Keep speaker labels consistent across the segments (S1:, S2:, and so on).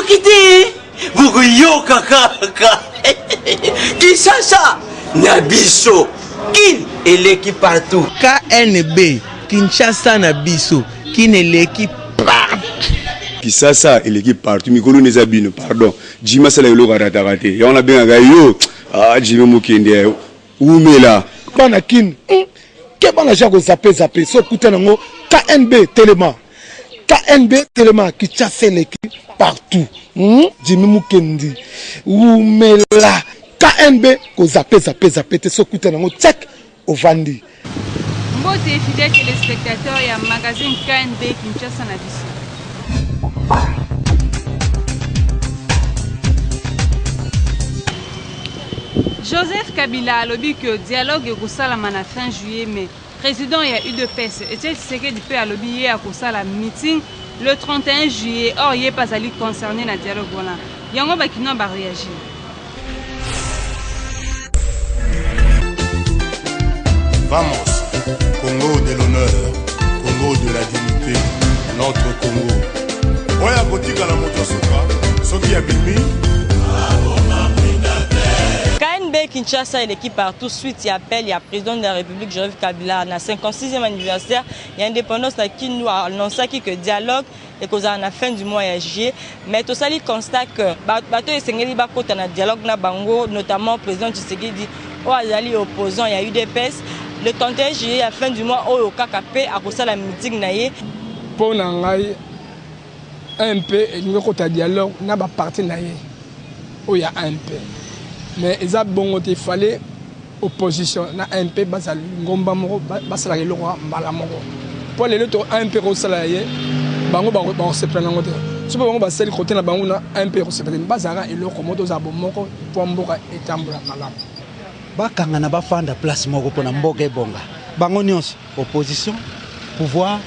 S1: quitter. Vous yo kaka. Qui ça? Nabiso. Qui est l'équipe partout?
S2: KNB. Kinshasa Nabiso. Qui est l'équipe partout.
S3: Kisasa et l'équipe partout. Mikolo Nezabino, pardon. Jima Sala Yolo Ratarate. Et on a bien un gars, yo. Ah, Jimé Moukende. Oumela.
S4: Banakin. Kebana Jago Zapé. So Koutanango. KNB Téléma. KNB Téléma qui chasse l'équipe partout. Jimmy Moukendi. Oumela. KNB ko Zapé. So Koutanango. Check au Vandi.
S5: Mbote fidèle téléspectateurs et un magazine KNB Kinshasa Nabiso. Joseph Kabila a lobby que dialogue et Kousala la fin juillet, mais président il y a eu de peste. Et tu sais que du peu à lobby à Kousala meeting le 31 juillet. Or il n'est pas allé concerné dans le dialogue. Voilà. Yango Bakino va réagir.
S6: Vamos, Congo de l'honneur, Congo de la dignité, notre Congo. Oya Botika la motosoka, Soki Abimi.
S7: KNB Kinshasa et l'équipe partout suite il appelle, il y a président de la République Joseph Kabila na 56e anniversaire, il y a indépendance qui nous a annoncé que dialogue et qu'on a la fin du mois de juillet, mais tout ça il constate que bateau et sengeli ba kota na dialogue na bango, notamment président Tshisekedi au azali opposant, il y a eu des pèses. Le 31 juillet à la fin du mois au KKP à cause de la meeting naie
S8: pour nangai un peu et nous kota dialogue na ba parti naie où il y a un peu. Mais il il fallait opposition na MP basal ngomba moko basala le roi mbala moko pour les autres MP ko salaye bango ba se prendre ngote so bango basali côté na bango na MP ko se prendre bazara eloko moto za bomoko pour mboka etambula malamu
S9: bakanga na bafanda place moko pona mboka ebonga bango nyonso opposition pouvoir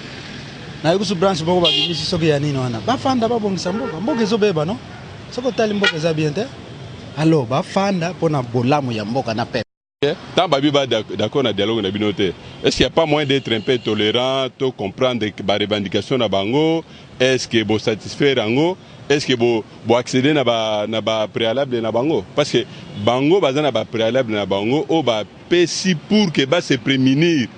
S9: na yusu branche moko ba bimisi soki ya nini wana bafanda babongisa mboka ezobeba no soko tali mboka za bien te. Alors, bafanda pour na bolamu ya mboka na peuple.
S10: Tant babi ba d'accord na dialogue na binote. Est-ce qu'il y a pas moyen d'être un peu tolérant, de comprendre les revendications na bango? Est-ce que bo satisfaire bango? Est-ce que bo accéder na ba préalable na bango? Parce que bango baza na ba préalable na bango o ba pesi pour que ba se prémunir.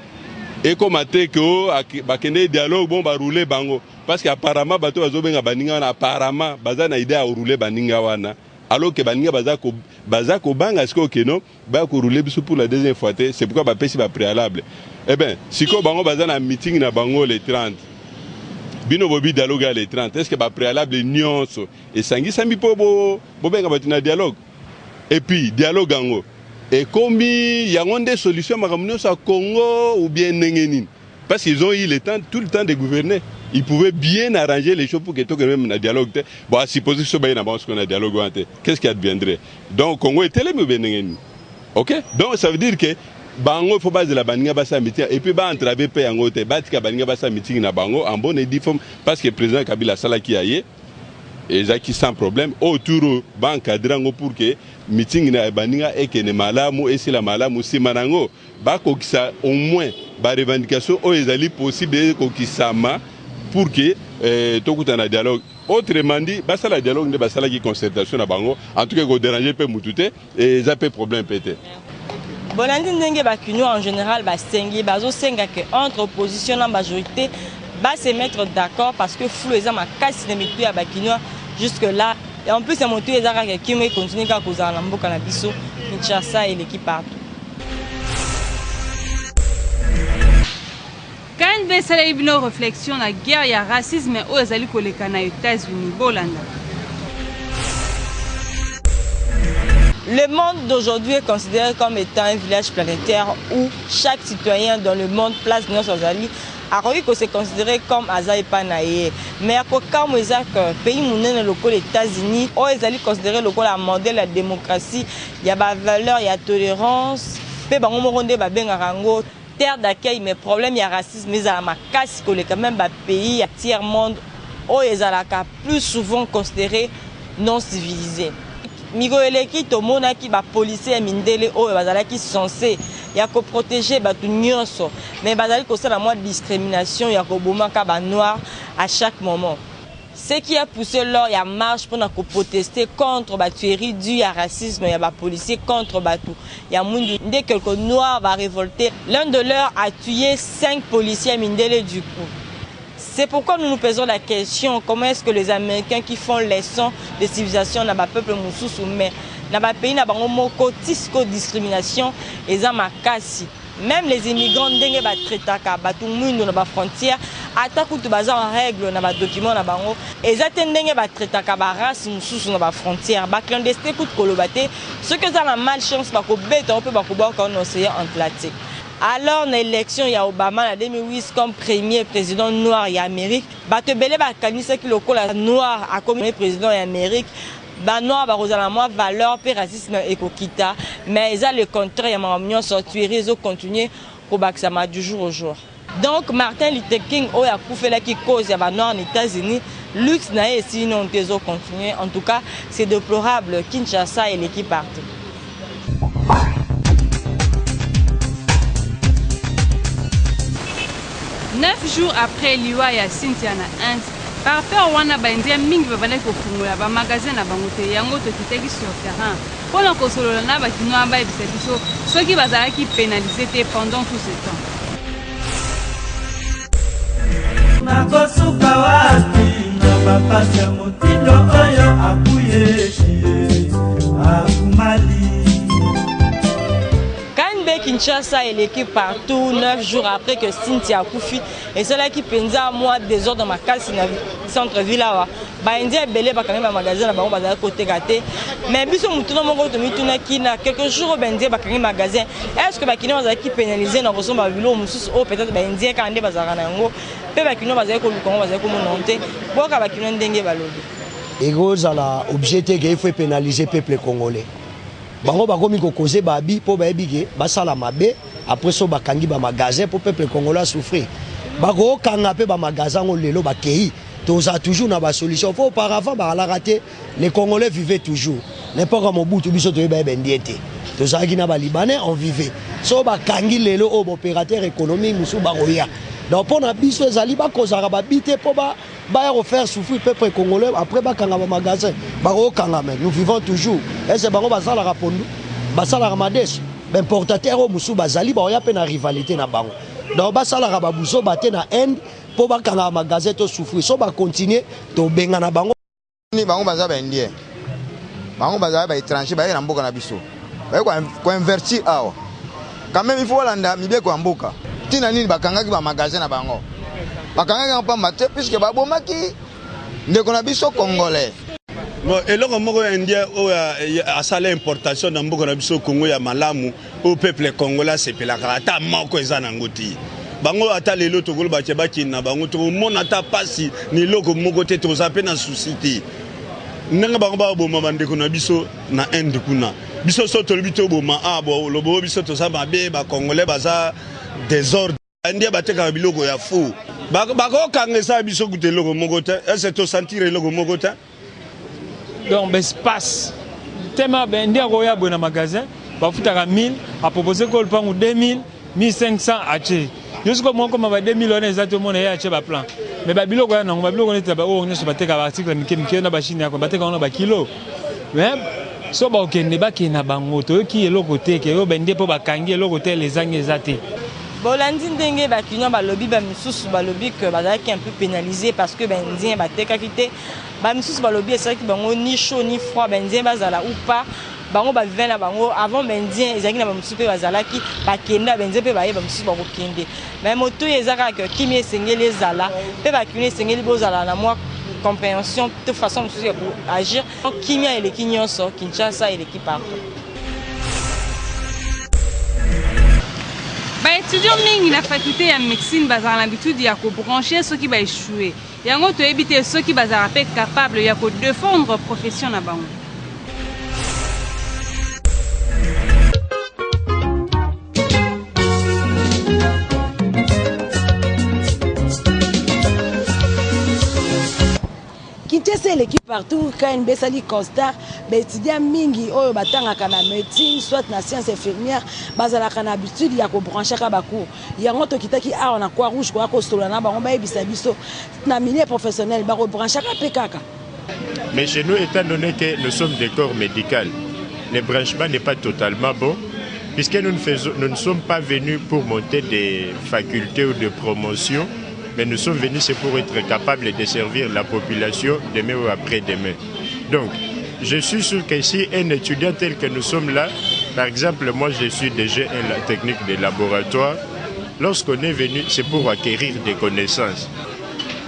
S10: Et comme até que ba kende dialogue bon ba rouler bango parce qu'apparemment bato bazobenga baninga wana apparemment baza na idée à rouler baninga wana. Alors que Baninga Bazako Banga Skokeno, Bako roulé pour la deuxième fois, c'est pourquoi Bapé c'est préalable. Eh bien, si Bango Bazan a meeting na Bango les 30, Bino Bobi dialogue les 30, est-ce que ba préalable nuance et Sangi Sambi Pobo, Bobenga Batina dialogue. Et puis, dialogue Ango. Et comme il y a des solutions à Congo ou bien Nengenin. Parce qu'ils ont eu le temps, tout le temps de gouverner. Ils pouvaient bien arranger les choses pour que tout le monde ait un dialogue. Bon, supposé que ce soit un dialogue. Qu'est-ce qui adviendrait? Donc, Congo est tellement bien. Ok? Donc, ça veut dire que Bango, il faut pas de la Baninga Bassa meeting. Et puis, entraver paix en côté. Batika Baninga Bassa meeting na Bango, en bonne et difforme. Parce que le président Kabila Salaki aye, et Zaki sans problème, autour d'encadrer pour que meeting na Baninga et que ne malamu et si la malamu si manango. Bako qui ça au moins, ba revendication, o ezali possible que ça pour que tout un dialogue. Autrement dit, basa la dialogue ne basa la concertation na bango. En tout cas, go déranger peut mutute et ça peut problème pété.
S7: Bolandi ndenge bakino en général ba sengi bazo senga que entre opposition et majorité va se mettre d'accord parce que flou eza makasi na mitu ya bakino jusque là et en plus c'est monté ezaka que qui continue ka kozala na mboka na biso Kinshasa et l'équipe partout.
S5: KNB sala ibino réflexion na guerre ya racisme aux ezali koleka na États-Unis bolanda.
S7: Le monde d'aujourd'hui est considéré comme étant un village planétaire où chaque citoyen dans le monde place nos Azali a que c'est considéré comme Azaï Panaye. Mais à comme le pays monnaie local les États-Unis, où ils considéré le modèle de la démocratie, il y a des valeurs, il y a tolérance, il y a terre d'accueil, mais problème il y a racisme, mais il y a casse que quand même pays tiers monde où ils sont plus souvent considérés non civilisés. Migo eleki to mona ki ba policier mindele o bazala ki censé ya ko protéger ba tout nyonso mais bazali ko sala moi discrimination ya ko bomaka ba noir à chaque moment. Ce qui a poussé lors il y a marche pour protester contre la tuerie due à racisme, il y a des policiers contre tout. Il y a dès que quelques noirs va révolter, l'un de leurs a tué 5 policiers à Mindele du coup. C'est pourquoi nous nous posons la question, comment est-ce que les Américains qui font leçon de civilisation dans le peuple moussous mais dans le pays n'a pas de discrimination et ça m'a cassé. Même les immigrants dengue ba traitaka ba tout monde na ba frontière atako to baza en règle na ba document na bango ezate ndenge ba traitaka ba race mususu na ba frontière ba clandestin coup de kolobate ce que ça la malchance ba ko beta on peut ba ko ba ko océan Atlantique. Alors dans l'élection il y a Obama en 2008 comme premier président noir en Amérique ba te belé ba kanisa ki lokola noir a comme président en Amérique. Banois barozala moi valeur pe racisme ekokita mais ils a le contraire ya mamnyo sortir ils ont continué pour baksama du jour au jour. Donc Martin Luther King oya kufela ki cause ya banois en États-Unis luxe na et sinon ils ont continué en tout cas c'est déplorable Kinshasa et l'équipe partout.
S5: Neuf jours après liwa ya Cynthia na Inde par rapport wana baindia mingi bavanda kofungola ba magasin na bango te yango tokitaki sur terrain pona kosolola na bakinoa bayebisa biso soki bazalaki pénalisé te pendant tout ce temps.
S11: Nakosuka wapi na bapasi ya motindo oyo akuyeshi akumali.
S7: Kinshasa et l'équipe partout 9 jours après que Cynthia a Koufi et c'est là qui pensa moi désordre dans ma case dans centre-ville là ba india belé ba quand même magasin na bango bazala côté gâté mais biso mutuno mongo to mituna kina quelques jours ba india ba quand même magasin est-ce que ba kino bazala qui pénaliser na koso ba bilo mususu o peut-être ba india ka ande bazala na ngo pe ba kino bazala ko lukongo bazala ko mononte boka ba kino ndenge balobi
S12: ekozala objecté qu'il faut pénaliser peuple congolais. Bango bakomi ko causer babi po bayebi ke basala mabe après so bakangi ba magasin pour peuple congolais souffrir. Bako kanga pe ba magasin ngo lelo bakei toza toujours na ba solution. Faut auparavant ba la rater les Congolais vivaient toujours. N'importe comment Mobutu biso to ba bendiete. Toza ki na ba Libanais on vivait. So bakangi lelo au opérateur économique musu baroya. Donc pour na biso ezali ba kozara ba bité po ba refaire souffrir le peuple congolais après bakanga ba magasin baro kanga mais nous vivons toujours et c'est bango basala rapondu basala ramades importateur au musu bazali ba ya pe na rivalité na bango donc basala rababuzo baté na Inde po bakanga ba magasin to souffrir so ba continuer to benga na bango
S13: ni bango bazala ba indien bango bazala ba étranger ba na mboka na biso ba ko invertir awa quand même il faut landa mibé ko mboka tina nini bakanga ki ba magasin na bango bakanga pas maté puisque babomaki ndeko na biso congolais
S10: bon eloko moko indien o asala importation na mboka na biso Congo ya malamu au peuple congolais sepelaka ata moko eza na ngoti bango ata lelo tokolo bache bakina bango to mona ata pasi ni loko moko te to zape na société nanga bango ba boma bandeko na biso na Inde kuna biso so to bito boma abo lobo biso to samba be ba congolais baza désordre indien bateka biloko ya fou. Bako kangesa biso kute logo mogota est-ce que sentir logo mogota
S14: donc espace tema bendia roya bona magasin ba futaka 1000 a proposer ko pangu 2000 1500 ache jusqu'au moment comme ba 2000 on exactement ya ache ba plan mais ba biloko ya nango ba biloko neta ba o nyoso bateka ba article mike na ba chine ya ko bateka on ba kilo mais so ba okende ba kina bango to ki eloko te ke yo bende po ba kangi eloko te les anges ezate.
S7: Bolandi ndenge bakino balobi ba misusu balobi que bazaki un peu pénalisé parce que benzien bateka kité ba misusu balobi c'est que bango ni chaud ni froid benzien bazala ou pas bango ba vivre na bango avant benzien ezaki na ba misusu pe bazalaki bakenda benzien pe baye ba misusu ba kokende mais moto ezaka que kimi esengeli ezala pe bakino esengeli bozala na moi compréhension de façon pour agir kimi et les kinyonso Kinshasa et l'équipe partout.
S5: Ba étudiant mingi na faculté ya médecine bazala l'habitude ya ko brancher ceux qui ba échouer. Yango to éviter ceux qui bazala pe capable ya ko défendre profession na bango.
S15: Kinshasa l'équipe partout KNB sali constat étudiants mingi oyo batangaka na médecine soit na science infirmière bazalaka na habitude ya ko brancher ka bacours yango to kitaki a on a quoi rouge ko akostola na bango bayebisa biso na milieu professionnel ba ko brancher ka pekaka.
S16: Mais chez nous, étant donné que nous sommes des corps médicaux, le branchement n'est pas totalement bon, puisque nous ne sommes pas venus pour monter des facultés ou de promotion, mais nous sommes venus c'est pour être capables de servir la population demain ou après-demain. Donc, je suis sûr que si un étudiant tel que nous sommes là, par exemple, moi je suis déjà la technique de laboratoire, lorsqu'on est venu, c'est pour acquérir des connaissances.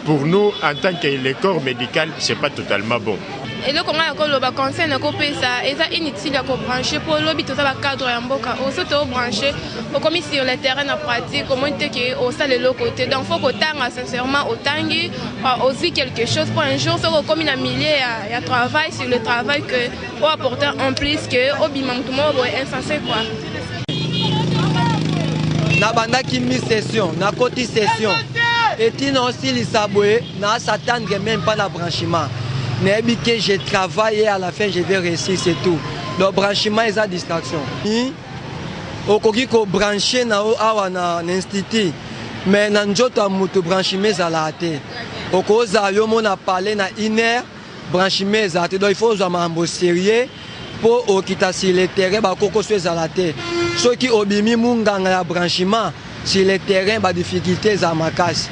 S16: Pour nous, en tant que le corps médical, ce n'est pas totalement bon.
S17: Et donc, on a le conseil de ça, et ça inutile de brancher pour l'objet tout ça cadre en boca. On se brancher, on comme sur le terrain en pratique, comment est-ce que au salle de l'autre côté. Donc, faut qu'on tangue sincèrement au tangue, aussi quelque chose pour un jour, c'est comme une millier, il y a travail sur le travail que on apporter en plus que au bimam tout le monde est insensé quoi.
S18: Na banda qui mi session, na côté session. Et sinon aussi les saboués, na s'attendre même pas la branchement. Mais que je travaille et à la fin je vais réussir, c'est tout. Le branchement est à distraction. Au kogi ko branché na awa na institut, mais na njoto amutu branchement zalate. Au koza yo mona parler na iner branchement zalate. Donc il faut vraiment sérieux pour au kita sur le terrain ba koko so zalate. Ceux qui obimi munganga ya branchement sur le terrain ba difficulté za makasi.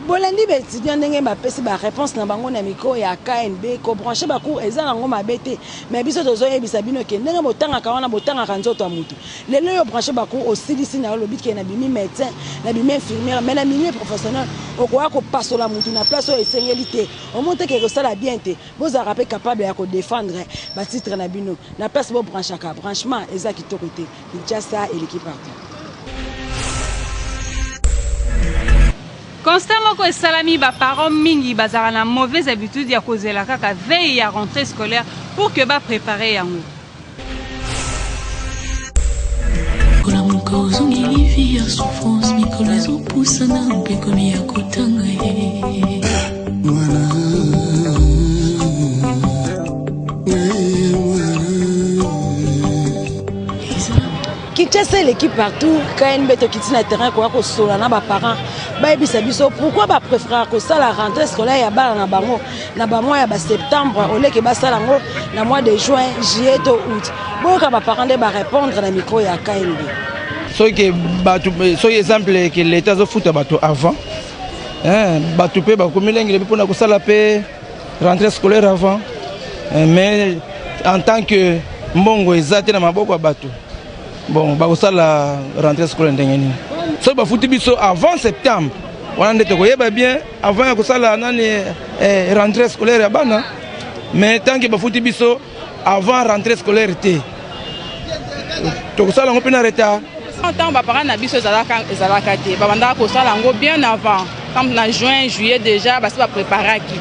S15: Bolandi ba étudiant ndenge ba pesi ba réponse na bango na miko ya KNB ko brancher ba cours eza nango mabete mais biso tozo yebisa bino ke ndenge botanga ka wana botanga ka nzoto amutu lelo yo brancher ba cours aussi d'ici na lo bit ke na bimi médecin na bimi infirmière mais na milieu professionnel okoa ko pasola mutu na place o esengeli te o monte ke resala bien te vous a rappelé capable ya ko défendre ba titre na bino na place bo brancher ka branchement eza kitoko te Kinshasa et l'équipe partout.
S5: Constat moko esalami ba parents mingi bazara na mauvaise habitude ya kozela kaka veille ya rentrée scolaire pour que ba préparer yango.
S19: Kola mko uzungi livi ya souffrance mikolo ezopusa na mpeko mi ya kotanga ye.
S15: Kinshasa l'équipe partout KNB to kitina terrain ko ko sola na ba parents ba ebisa biso pourquoi ba préférer ko ça la rentrée scolaire ya bana na bango na ba mois ya ba septembre au lieu que ba sala ngo na mois de juin juillet to août bon ka ba parents de ba répondre na micro ya KNB
S2: soki batu soki exemple que l'état zo futa bato avant batu pe ba komilengile pe pona ko sala pe rentrée scolaire avant mais en tant que mbongo ezate na maboko ya bato. Bon, la rentrée scolaire ndengeni. So ba futi biso avant septembre. On ndete ko yeba bien avant ko sala nani rentrée scolaire ya bana. Mais tant que ba futi biso avant rentrée scolaire té. To ko sala ngopina retard.
S20: En temps ba parents na biso zalaka té. Ba banda ko sala ngo bien avant. Comme en juin, juillet déjà ba se ba préparer qui.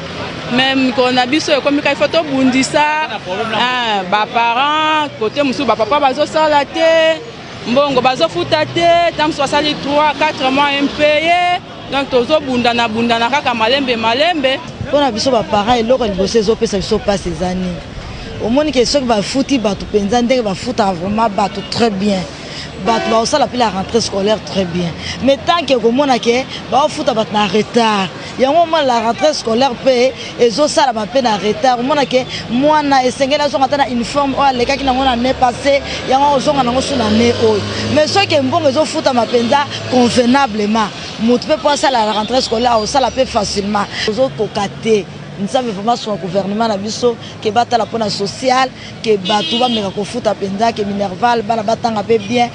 S20: Même quand on a vu ce comme il faut tout bundisa ba parents côté musu ba papa bazo salaté mbongo bazo futate tam 63 4 mois impayé donc tozo bundana kaka malembe
S21: pona biso ba parents eloko liboso zo pesa biso pas ces années au moins que ceux ba futi ba tu penza ndenge ba futa vraiment ba tout très bien. Bato ba osala la rentrée scolaire très bien mais tant que komona ke ba ofuta bat na retard yango ma la rentrée scolaire pe ezo sala ba pe na retard mona ke mwana esengela zonga tana uniforme o aleka ki nango na ne passé yango zonga nango suna ne oyo mais ce que mbongo ezo futa mapenza convenablement mutu pe pour ça la rentrée scolaire o sala pe facilement ozo kokate. Nous savons vraiment sur le gouvernement na biso que bata la pona sociale que batu ba meka ko futa penza que minerval bana batanga pe bien.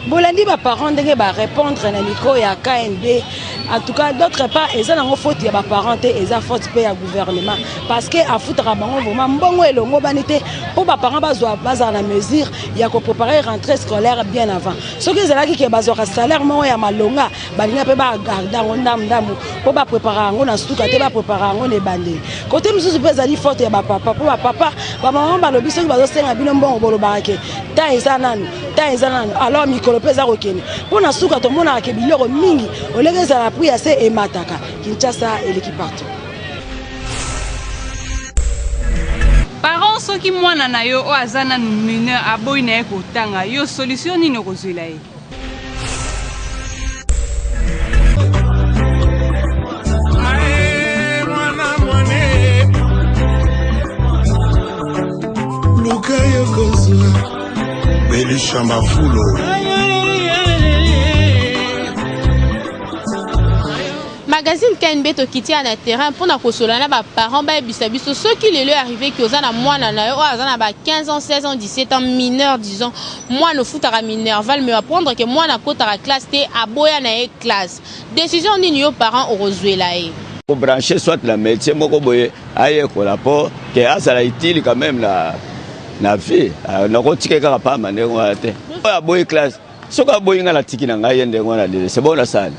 S15: Bolandi ba parents ndenge ba répondre na micro ya KNB. En tout cas d'autre part eza nango faute ya ba parents te eza faute pe ya gouvernement parce que a futra bango vraiment mbongo elongo banité pour ba parents baza na mesure ya ko préparer rentrée scolaire bien avant. Ce que ezalaki ke bazo ka salaire mo ya malonga balinga pe ba garda ngo ndamdamu pour ba préparer ngo na stuka te ba préparer ngo ne bande. Côté mususu pe ezali faute ya ba papa pour ba papa ba maman ba lobi soki bazo senga bino mbongo bolo barake. Ta eza nanu alors mikolo peza kokene pona suka to mona ke biloko mingi olegeza na pri assez emataka Kinshasa et l'équipe partout.
S5: soki mwana na yo o aza nanu mineur aboyi na ye kotanga yo solution nini okozwela ye?
S6: luka yokozwa belisha mafulo.
S17: Magazine KNB tokiti na terrain pour na kosolana ba parents ba bisabiso ceux qui les arrivé qui oza na mwana na yo oza na ba 15 ans 16 ans 17 ans mineur disons moi no futara mineur val me apprendre que moi na kotara classe té aboya na e classe décision nini yo parents orozwela e
S1: pour brancher soit la métier moko boye aye ko la po que azala utile quand même la vie na kotika ka pa mane ngwa te aboye classe soka boye ngala tiki na ngai ende ngwana de c'est bon la sana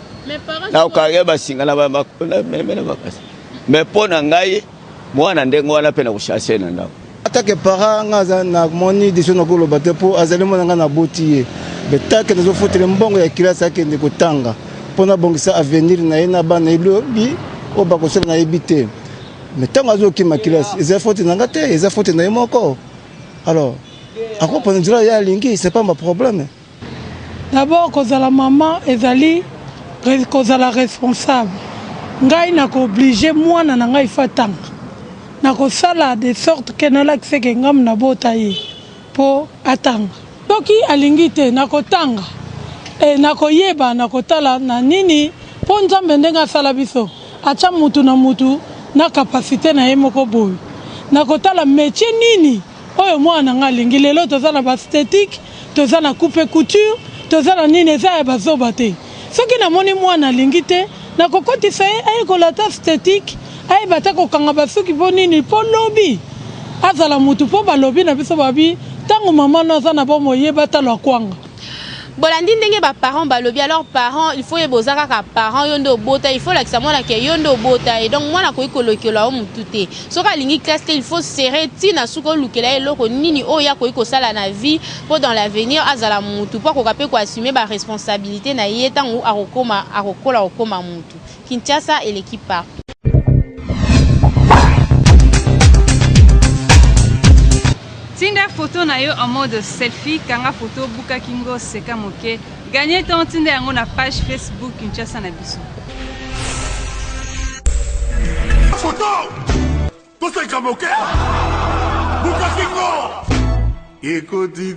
S1: na ukage basingana ba makona memena bakasi mais pona ngai mwana ndengo wana pena kushashe na ndako
S4: atake para ngaza na moni disona ko lobate po azali mona nga na botiye betake nazo fotele mbongo ya kilasa yake ndeko tanga pona bongisa avenir na yena bana ilobi oba ko sala na ebite mais tanga zo ki makilasi eza fote na ngate eza fote na yemoko alors ako pona ndira ya lingi c'est pas ma problème
S22: d'abord kozala maman ezali kozala responsable ngai nako obligé mwana na ngai fatanga nako sala de sorte que na lakse ke ngam na bota ye po atanga toki alingi te nako tanga nako yeba nako tala na nini po nzambe ndenga sala biso acha mutu na mutu na capacité na ye moko boy nako tala métier nini oyo mwana ngai alingi lelo tozana ba esthétique tozana coupe couture tozana nini eza ya bazoba te soki namoni mwana alingi te nakokotisa ye ayekola ta esthétique ayeba te kokanga basuki mpo nini mpo lobi azala mutu mpo balobi na biso babi ntango mama no aza na bomo yeba talo akwanga
S17: bolandi ndenge ba parents balobi alors parents il faut yeboza kaka parents yondo bota il faut lakisa mwana ke yondo bota et donc mwana ko ikolokelwa o mutu te soka lingi classe il faut serrer tina suko lukela eloko nini oya ko ikosala na vie pour dans l'avenir azala mutu pour ko kape ko assumer ba responsabilité na ye tango akokola okoma mutu. Kinshasa et l'équipe part.
S5: Tinda photo na yo en mode selfie kanga photo buka kingo seka moke gagner ton tinda yango na page Facebook Kinshasa na biso
S6: photo to seka moke buka kingo écoutez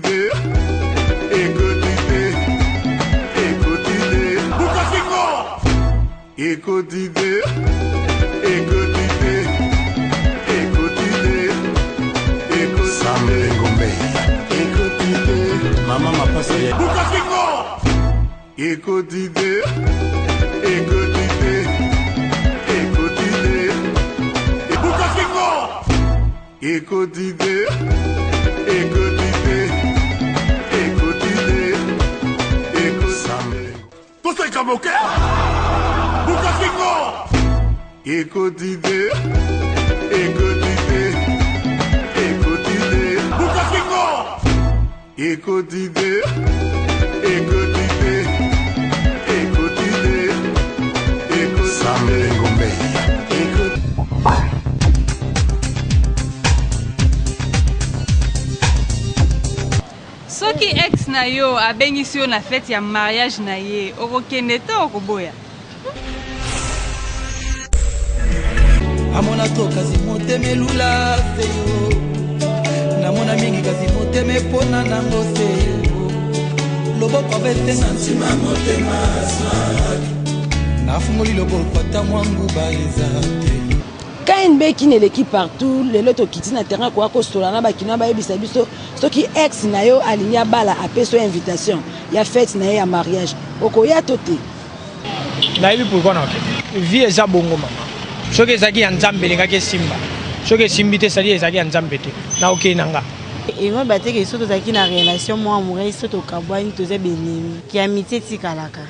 S6: buka kingo écoutez Maman m'a passé Bukakingo écoutez Bukakingo écoutez tout c'est comme ok Bukakingo écoutez Bukakingo écoutez
S5: soki ex na yo abengisi yo na fête ya mariage na ye okokende te okoboya
S2: amona to kasi motema elula se yo namona mingi kasi motema epona nango se yo loboko avete na nsima motema nafungoli loboko ata mwanguba eza te
S15: KNB qui ne l'équipe partout lelo tokiti na terrain kwa kostola na bakino bayebisa biso soki ex na yo alinya bala apeso invitation ya fête na ya mariage okoya tote
S8: na yebi pourquoi na vie eza bongo mama soki ezaki ya nzambe lingaki esimba soki esimbi te sali ezaki ya nzambe te na okei nanga
S23: engo bateke so tozalaki na relation mwa amoureuse so tokabwani toza benemi ki amitié etikalaka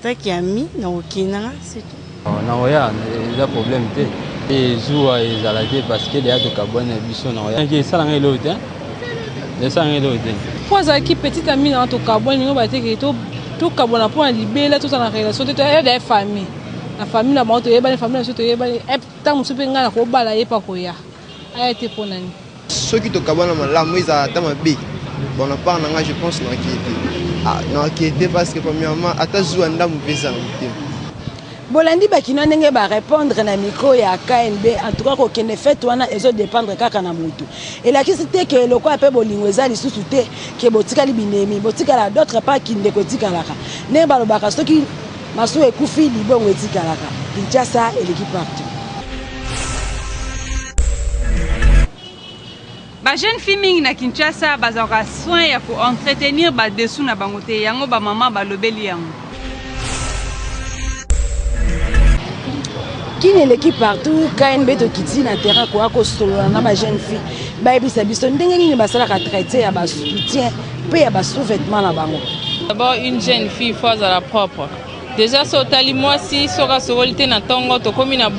S23: taki ami na okei nanga surtout
S24: na oya eza problème te ezuwa ezala te parce que deya tokabwani na biso na oya esalanga eloo te esalanga eloo te
S22: po azalaki petite ami na tokabwani mingo bateke tokabwana mpo na libela tozala na relation te toyeda famille na famille na bango toyebani famille na biso toyebani ntango mosusu mpe ngai na kobala ye mpa koya aya te mpo nani
S3: Ceux qui te cabana la Moïse à Tamabi, bon, on parle, je pense, non, qui était parce que premièrement, à ta zouanda mauvaise amitié.
S15: Bolandi bakino ndenge ba répondre na micro ya KNB en tout cas ko kene fait wana ezo dépendre kaka na mutu. Et la question que le quoi pe bolingo ezali susu te ke botika li binemi botika la d'autres pas qui ndeko tika laka. Ne ba lobaka soki maso ekufi libongo etika laka. Kinshasa et l'équipe partout.
S5: Ba jeune fille mingi na Kinshasa bazaka soin ya ko entretenir ba dessous na bango te yango ba maman ba lobeli yango.
S15: Qui est l'équipe partout, KNB de Kiti na terrain quoi ko solo na ba jeune fille. Ba ebisa biso ndenge nini basala ka traiter ya ba soutien pe ya ba sous-vêtements na bango.
S9: D'abord une jeune fille faut à la propre. Déjà sotali moi si sera sorolité na tongo to komi na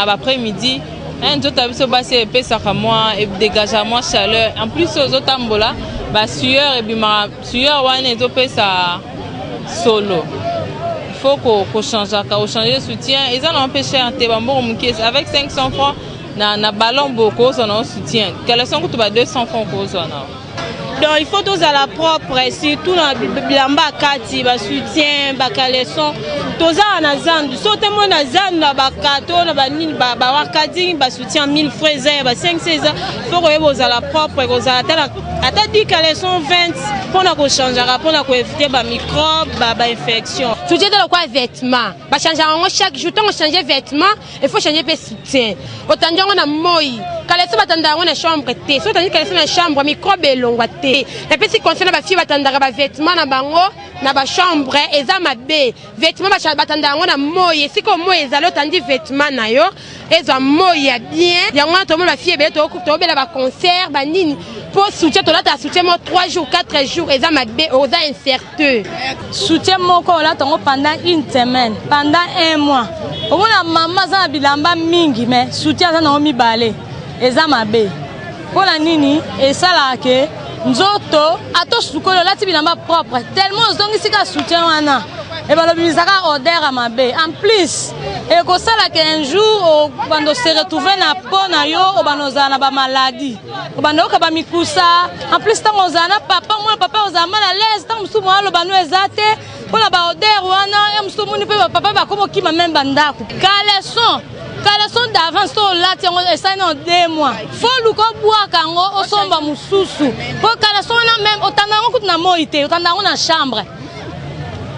S9: après-midi. Un autre abiso basé épais moi et dégage moi chaleur. En plus aux autres tambola, ba sueur et bima sueur wane ezo pesa solo. Il faut qu'on change de soutien. Ils ont empêché un tébambo avec 500 francs na ballon beaucoup on soutien. Quels sont que 200 francs qu'on a.
S23: Donc il faut tous à la propre, surtout dans bilamba kati ba soutien ba caleçon. Toza na zandu, sote mo na zandu na ba kato na ba nini ba wakadi ba soutien 1000 fraises ba 500. Il faut que vous à la propre, vous à la ata dit caleçon 20 pour na ko changer pour na ko éviter ba microbe ba infection.
S11: Soutien de quoi vêtements. Ba changer chaque jour on changer vêtements, il faut changer pe soutien. Autant on a moi caleçon batanda on a chambre té. Sote dit caleçon na chambre microbe elongwa té. Et puis si concerne ba fille batanda ba vêtements na bango na ba chambre eza mabe. Vêtements ba batanda on a moi si ko moi ezalo tandi vêtements na yo eza moi bien. Yango to mo ba fille be to bela ba concert ba nini pour soutien to là ta soutien mo 3 jours 4 jours eza mabe oza incertain.
S23: Soutien moko là tongo pendant une semaine, pendant un mois. Au moins la maman za bilamba mingi mais soutien za na mi balé eza mabe. Pour la nini et ça là que nzoto ato sukolo lati bilamba propre tellement zongi sika soutien wana et ba lobizaka odeur mabe en plus et ko sala que un jour bando se retrouver na pona yo obanoza na ba maladie obando ka ba mikusa en plus tango zana papa moi papa ozama à l'aise tango musumu alo banu ezate pona ba odeur wana e musumu ni pe papa ba komo kima même bandako caleçon d'avance to là tiango esa na 2 mois faut luko bois kango osomba mususu po caleçon na même otandango kutuna moite otandango na chambre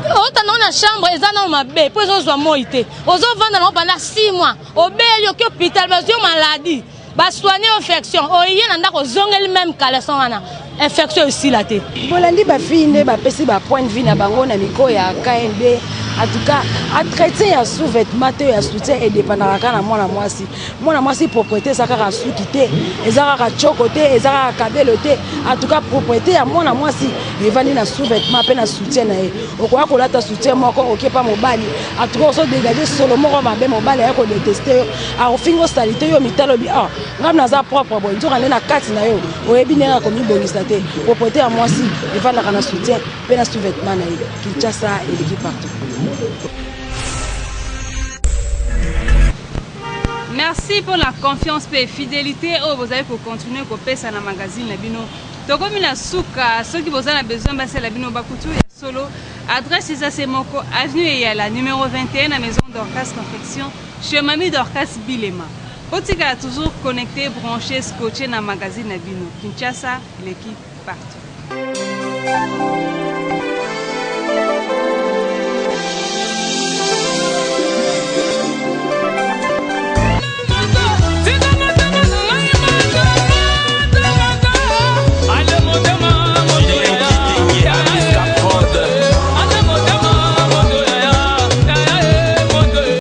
S23: otandango na chambre eza na mabe po ezozwa moite ozo vanda na pendant 6 mois obeli oki hôpital bazio maladie ba soigner infection oye na ndako zongeli même caleçon wana infection aussi la té
S15: bolandi ba fille ba pesi ba point de vue na bango na miko ya KNB. En tout cas, à traiter à sous-vêtements, à soutien et dépendant à moi si propriété ça a sous-quitté, et ça a chocoté, et ça a cabeloté. En tout cas, propriété à moi si il va na sous-vêtements, peine à soutien. Au quoi qu'on a ta soutien, moi ok pas mon bali. En tout cas, on se dégage solo moi ma ben mon bali à détester. À au fin salité yo mitalo bi ah, ngam na za propre bon, tu rendre na carte na yo. Au ebine na comme bonisate. Propriété à moi si il va na soutien, peine à sous-vêtements na yo. Kinshasa et l'équipe partout.
S5: Merci pour la confiance et fidélité. Oh, vous avez pour continuer à copier ça dans le magazine Labino. Donc comme il a souka, ceux qui vous ont besoin de passer Labino Bakutu et solo. Adresse c'est Moko, avenue Eyala, numéro 21, la maison d'Orcas Confection, chez Mamie d'Orcas Bilema. Potika a toujours connecté, branché, scotché dans le magazine Labino. Kinshasa, l'équipe partout.